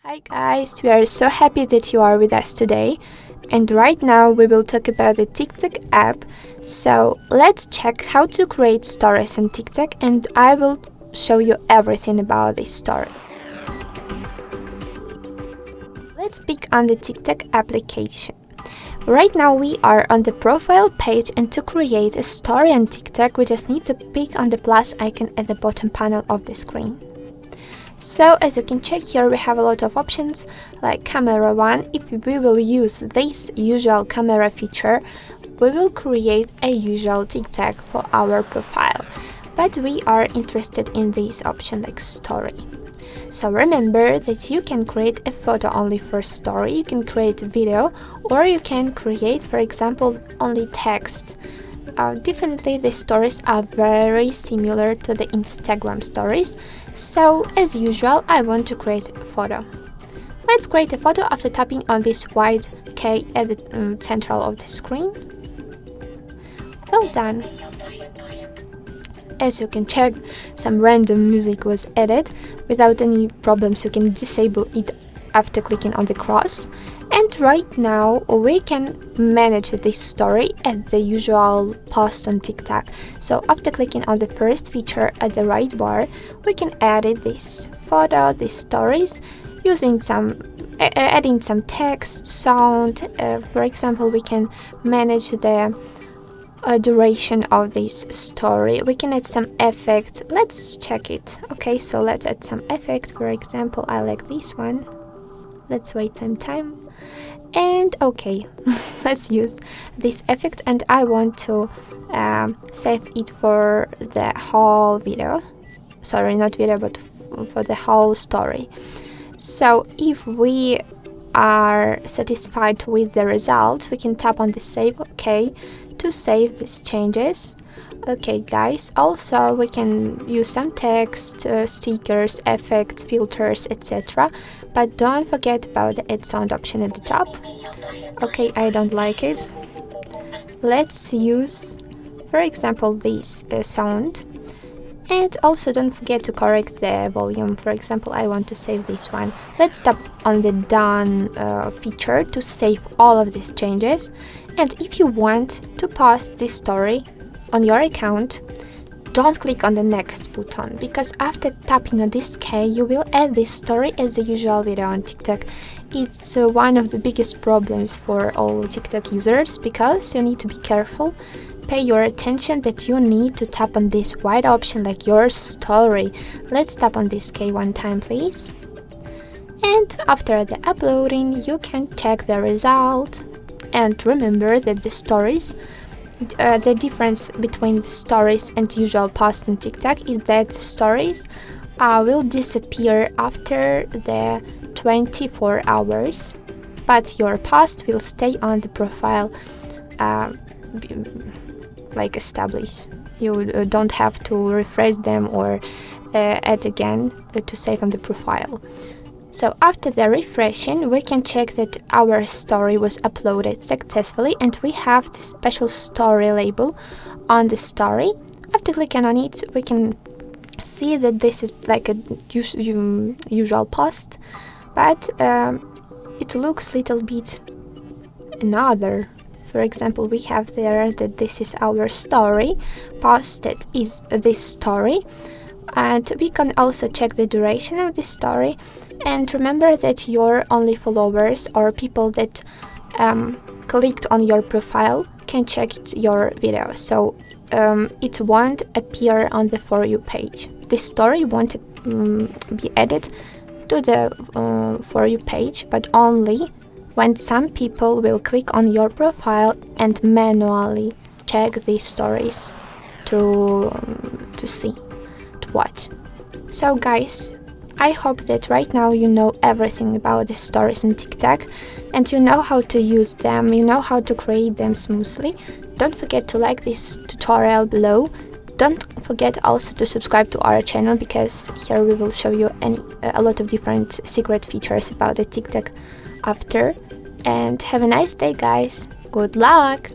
Hi guys, we are so happy that you are with us today, and right now we will talk about the TikTok app. So let's check how to create stories on TikTok, and I will show you everything about these stories. Let's pick on the TikTok application. Right now we are on the profile page, and to create a story on TikTok we just need to pick on the plus icon at the bottom panel of the screen. So as you can check here, we have a lot of options like camera one. If we will use this usual camera feature, we will create a usual TikTok for our profile. But we are interested in this option like story. So remember that you can create a photo only for story, you can create a video, or you can create, for example, only text. Definitely the stories are very similar to the Instagram stories. So as usual, I want to create a photo. Let's create a photo after tapping on this white K at the central of the screen. Well done. As you can check, some random music was added. Without any problems, you can disable it after clicking on the cross. And right now we can manage this story at the usual post on TikTok. So after clicking on the first feature at the right bar, we can edit this photo, these stories, using adding some text, sound. For example, we can manage the duration of this story. We can add some effect. Let's check it. Okay, so let's add some effect. For example, I like this one. Let's wait some time. And okay, let's use this effect, and I want to save it for the whole video. Sorry, not video, but for the whole story. So if we are satisfied with the result, we can tap on the save OK to save these changes. Okay guys, also we can use some text, stickers, effects, filters, etc. But don't forget about the add sound option at the top. Okay, I don't like it. Let's use, for example, this sound. And also don't forget to correct the volume. For example, I want to save this one. Let's tap on the done feature to save all of these changes. And if you want to post this story on your account, don't click on the next button, because after tapping on this K, you will add this story as the usual video on TikTok. It's one of the biggest problems for all TikTok users, because you need to be careful. Pay your attention that you need to tap on this white option like your story. Let's tap on this K one time, please. And after the uploading, you can check the result. And remember that the stories, the difference between the stories and usual posts on TikTok is that stories will disappear after the 24 hours, but your post will stay on the profile like established. You don't have to refresh them or add again to save on the profile. So after the refreshing, we can check that our story was uploaded successfully, and we have the special story label on the story. After clicking on it, we can see that this is like a usual post, but it looks a little bit another. For example, we have there that this is our story, posted is this story, and we can also check the duration of this story. And remember that your only followers or people that clicked on your profile can check your video, so it won't appear on the For You page. This story won't be added to the For You page, but only when some people will click on your profile and manually check these stories to see, to watch. So guys, I hope that right now you know everything about the stories in TikTok, and you know how to use them, you know how to create them smoothly. Don't forget to like this tutorial below. Don't forget also to subscribe to our channel, because here we will show you a lot of different secret features about the TikTok after. And have a nice day guys. Good luck!